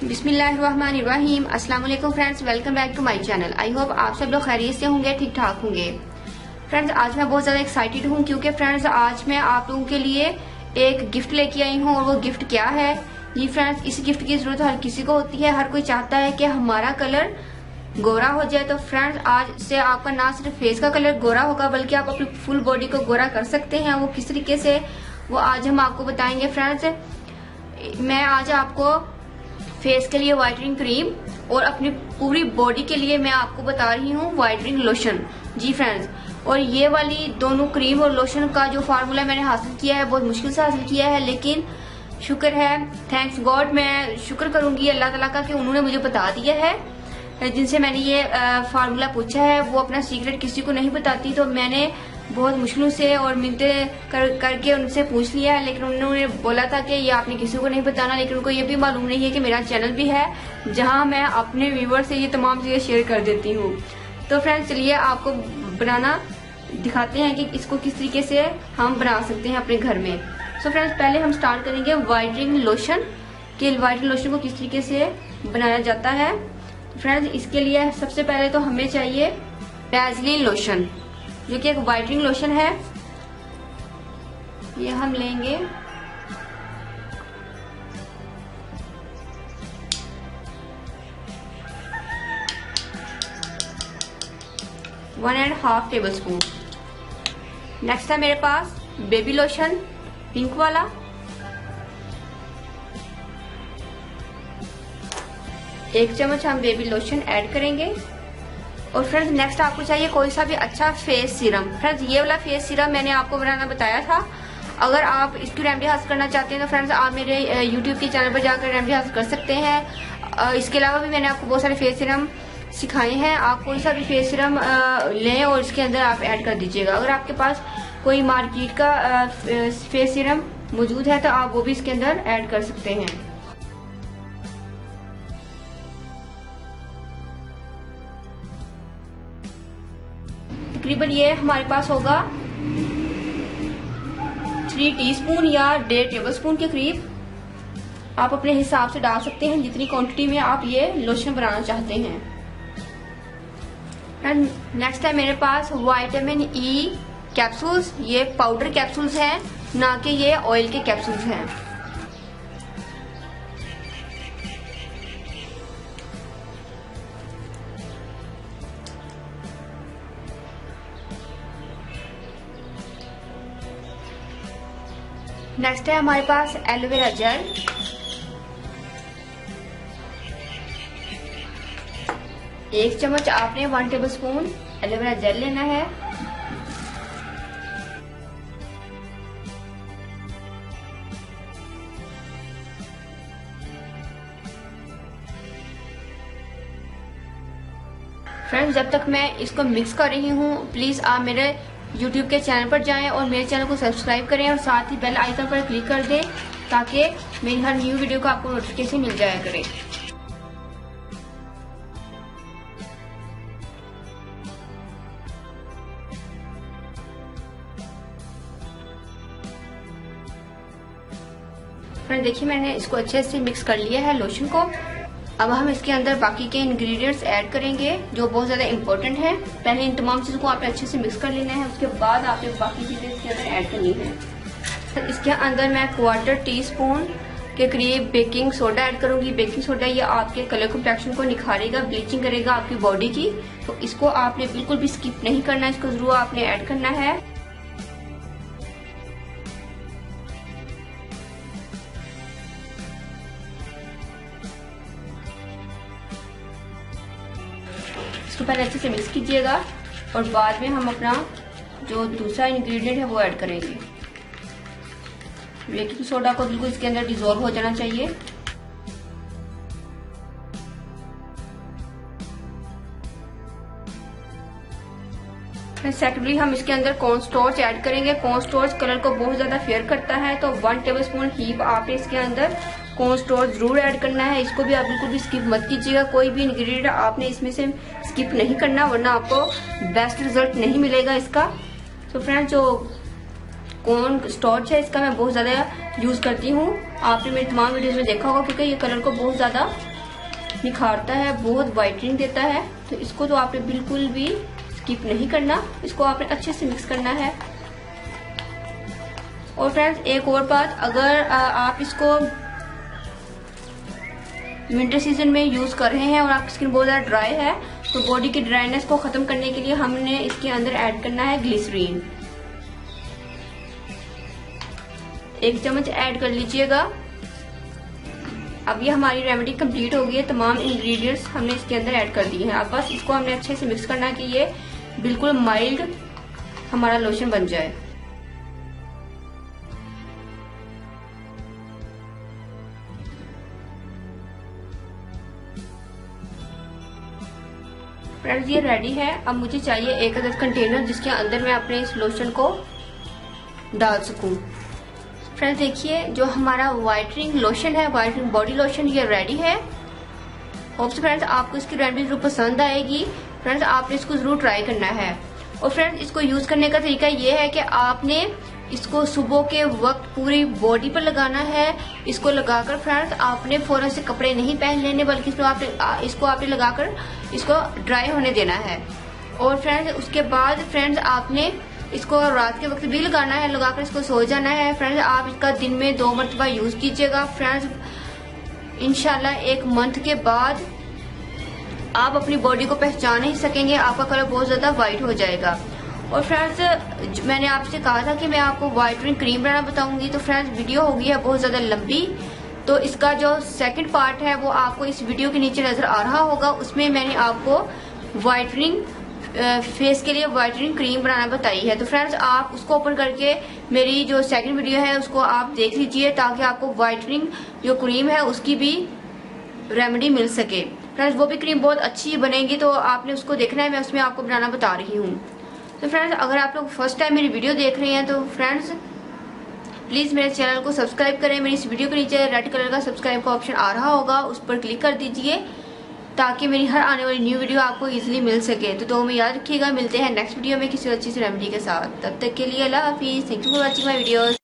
बिस्मिल्लाहिर्रहमानिर्रहीम। अस्सलाम वालेकुम friends, welcome back to my channel. I hope आप सब लोग खैरियत से होंगे, ठीक ठाक होंगे। फ्रेंड्स आज मैं बहुत ज्यादा एक्साइटेड हूँ क्योंकि फ्रेंड्स आज मैं आप लोगों के लिए एक गिफ्ट लेके आई हूँ। और वो गिफ्ट क्या है जी फ्रेंड्स, इस गिफ्ट की जरूरत हर किसी को होती है। हर कोई चाहता है कि हमारा कलर गोरा हो जाए। तो फ्रेंड्स आज से आपका ना सिर्फ फेस का कलर गोरा होगा बल्कि आप अपनी फुल बॉडी को गोरा कर सकते हैं। वो किस तरीके से वो आज हम आपको बताएंगे। फ्रेंड्स मैं आज आपको फेस के लिए व्हाइटनिंग क्रीम और अपनी पूरी बॉडी के लिए मैं आपको बता रही हूँ व्हाइटनिंग लोशन। जी फ्रेंड्स, और ये वाली दोनों क्रीम और लोशन का जो फार्मूला मैंने हासिल किया है बहुत मुश्किल से हासिल किया है, लेकिन शुक्र है, थैंक्स गॉड, मैं शुक्र करूंगी अल्लाह ताला का कि उन्होंने मुझे बता दिया है। जिनसे मैंने ये फार्मूला पूछा है वो अपना सीक्रेट किसी को नहीं बताती, तो मैंने बहुत मुश्किलों से और मिलते करके उनसे पूछ लिया है। लेकिन उन्होंने बोला था कि ये आपने किसी को नहीं बताना, लेकिन उनको ये भी मालूम नहीं है कि मेरा चैनल भी है जहां मैं अपने व्यूवर से ये तमाम चीजें शेयर कर देती हूँ। तो फ्रेंड्स चलिए आपको बनाना दिखाते हैं कि इसको किस तरीके से हम बना सकते हैं अपने घर में। सो फ्रेंड्स पहले हम स्टार्ट करेंगे व्हाइटनिंग लोशन कि व्हाइटनिंग लोशन को किस तरीके से बनाया जाता है। फ्रेंड्स इसके लिए सबसे पहले तो हमें चाहिए वैसलीन लोशन, जो कि एक व्हाइटनिंग लोशन है। ये हम लेंगे 1.5 टेबल स्पून। नेक्स्ट है मेरे पास बेबी लोशन पिंक वाला, एक चम्मच हम बेबी लोशन ऐड करेंगे। और फ्रेंड्स नेक्स्ट आपको चाहिए कोई सा भी अच्छा फेस सीरम। फ्रेंड्स ये वाला फेस सीरम मैंने आपको बनाना बताया था। अगर आप इसकी रेमेडी हासिल करना चाहते हैं तो फ्रेंड्स आप मेरे यूट्यूब के चैनल पर जाकर रेमेडी हासिल कर सकते हैं। इसके अलावा भी मैंने आपको बहुत सारे फेस सीरम सिखाए हैं। आप कोई सा भी फेस सीरम लें और इसके अंदर आप ऐड कर दीजिएगा। अगर आपके पास कोई मार्केट का फेस सीरम मौजूद है तो आप वो भी इसके अंदर ऐड कर सकते हैं। तकरीबन ये हमारे पास होगा 3 टीस्पून या 1.5 टेबल स्पून के करीब। आप अपने हिसाब से डाल सकते हैं जितनी क्वांटिटी में आप ये लोशन बनाना चाहते हैं। एंड नेक्स्ट है मेरे पास विटामिन ई कैप्सूल्स। ये पाउडर कैप्सूल्स हैं, ना कि ये ऑयल के कैप्सूल्स हैं। नेक्स्ट है हमारे पास एलोवेरा जेल। एक चम्मच आपने 1 टेबल स्पून एलोवेरा जेल लेना है। फ्रेंड्स जब तक मैं इसको मिक्स कर रही हूँ प्लीज आप मेरे YouTube के चैनल पर जाएं और मेरे चैनल को सब्सक्राइब करें और साथ ही बेल आइकन पर क्लिक कर दें ताकि मेरी हर न्यू वीडियो का आपको नोटिफिकेशन मिल जाया करे। फ्रेंड देखिए मैंने इसको अच्छे से मिक्स कर लिया है लोशन को। अब हम इसके अंदर बाकी के इंग्रेडिएंट्स ऐड करेंगे जो बहुत ज्यादा इम्पोर्टेंट है। पहले इन तमाम चीजों को आपने अच्छे से मिक्स कर लेना है, उसके बाद आपने बाकी चीजें इसके अंदर ऐड करनी है। इसके अंदर मैं 1/4 टीस्पून के करीब बेकिंग सोडा ऐड करूंगी। बेकिंग सोडा ये आपके कलर कॉम्प्लेक्शन को निखारेगा, ब्लीचिंग करेगा आपकी बॉडी की। तो इसको आपने बिल्कुल भी स्किप नहीं करना, इसको जरूर आपने ऐड करना है। इसको पहले अच्छे से मिक्स कीजिएगा और बाद में हम अपना जो दूसरा इंग्रेडिएंट है वो ऐड करेंगे। बेकिंग सोडा को बिल्कुल इसके अंदर डिसॉल्व हो जाना चाहिए। सेकेंडली हम इसके अंदर कॉर्न स्टार्च ऐड करेंगे। कॉर्न स्टार्च कलर को बहुत ज्यादा फेयर करता है, तो 1 टेबल स्पून ही आपने इसके अंदर कॉर्न स्टार्च जरूर ऐड करना है। इसको भी आप बिल्कुल भी स्किप मत कीजिएगा, कोई भी इंग्रेडिएंट आपने इसमें से स्किप नहीं करना वरना आपको बेस्ट रिजल्ट नहीं मिलेगा इसका। तो फ्रेंड्स जो कॉर्न स्टार्च है, इसका मैं बहुत ज्यादा यूज करती हूँ। आपने मेरी तमाम वीडियोस में देखा होगा, क्योंकि ये कलर को बहुत ज्यादा निखारता है, बहुत वाइटनिंग देता है। तो इसको तो आपने बिल्कुल भी स्किप नहीं करना, इसको आपने अच्छे से मिक्स करना है। और फ्रेंड्स एक और बात, अगर आप इसको विंटर सीजन में यूज कर रहे हैं और आपकी स्किन बहुत ज्यादा ड्राई है, तो बॉडी की ड्राइनेस को खत्म करने के लिए हमने इसके अंदर ऐड करना है ग्लिसरीन। 1 चम्मच ऐड कर लीजिएगा। अब ये हमारी रेमेडी कंप्लीट हो गई है, तमाम इंग्रेडिएंट्स हमने इसके अंदर ऐड कर दिए हैं। अब बस इसको हमने अच्छे से मिक्स करना है कि ये बिल्कुल माइल्ड हमारा लोशन बन जाए। फ्रेंड्स ये रेडी है। अब मुझे चाहिए 1 अदद कंटेनर जिसके अंदर मैं अपने इस लोशन को डाल सकूं। फ्रेंड्स देखिए, जो हमारा वाइटनिंग लोशन है, वाइटनिंग बॉडी लोशन, ये रेडी है। होप सो फ्रेंड्स आपको इसकी रेमेडी जरूर पसंद आएगी। फ्रेंड्स आपने इसको जरूर ट्राई करना है। और फ्रेंड्स इसको यूज करने का तरीका ये है कि आपने इसको सुबह के वक्त पूरी बॉडी पर लगाना है। इसको लगाकर फ्रेंड्स आपने फौरन से कपड़े नहीं पहन लेने, बल्कि इसको आपने लगाकर इसको ड्राई होने देना है। और फ्रेंड्स उसके बाद फ्रेंड्स आपने इसको रात के वक्त भी लगाना है, लगाकर इसको सो जाना है। फ्रेंड्स आप इसका दिन में 2 मरतबा यूज कीजिएगा। फ्रेंड्स इंशाल्लाह 1 मंथ के बाद आप अपनी बॉडी को पहचान ही सकेंगे, आपका कलर बहुत ज्यादा व्हाइट हो जाएगा। और फ्रेंड्स मैंने आपसे कहा था कि मैं आपको व्हाइटनिंग क्रीम बनाना बताऊंगी, तो फ्रेंड्स वीडियो हो गई है बहुत ज्यादा लंबी, तो इसका जो सेकंड पार्ट है वो आपको इस वीडियो के नीचे नजर आ रहा होगा। उसमें मैंने आपको व्हाइटनिंग फेस के लिए व्हाइटनिंग क्रीम बनाना बताई है। तो फ्रेंड्स आप उसको ओपन करके मेरी जो सेकंड वीडियो है उसको आप देख लीजिए, ताकि आपको व्हाइटनिंग जो क्रीम है उसकी भी रेमेडी मिल सके। फ्रेंड्स वो भी क्रीम बहुत अच्छी बनेगी, तो आपने उसको देखना है, मैं उसमें आपको बनाना बता रही हूँ। तो फ्रेंड्स अगर आप लोग फर्स्ट टाइम मेरी वीडियो देख रहे हैं तो फ्रेंड्स प्लीज मेरे चैनल को सब्सक्राइब करें। मेरी इस वीडियो के नीचे रेड कलर का सब्सक्राइब का ऑप्शन आ रहा होगा, उस पर क्लिक कर दीजिए, ताकि मेरी हर आने वाली न्यू वीडियो आपको इजीली मिल सके। तो दो में याद रखिएगा, मिलते हैं नेक्स्ट वीडियो में किसी अच्छी सी रेमेडी के साथ। तब तक के लिए अल्लाह हाफिज। Thank you for watching my videos.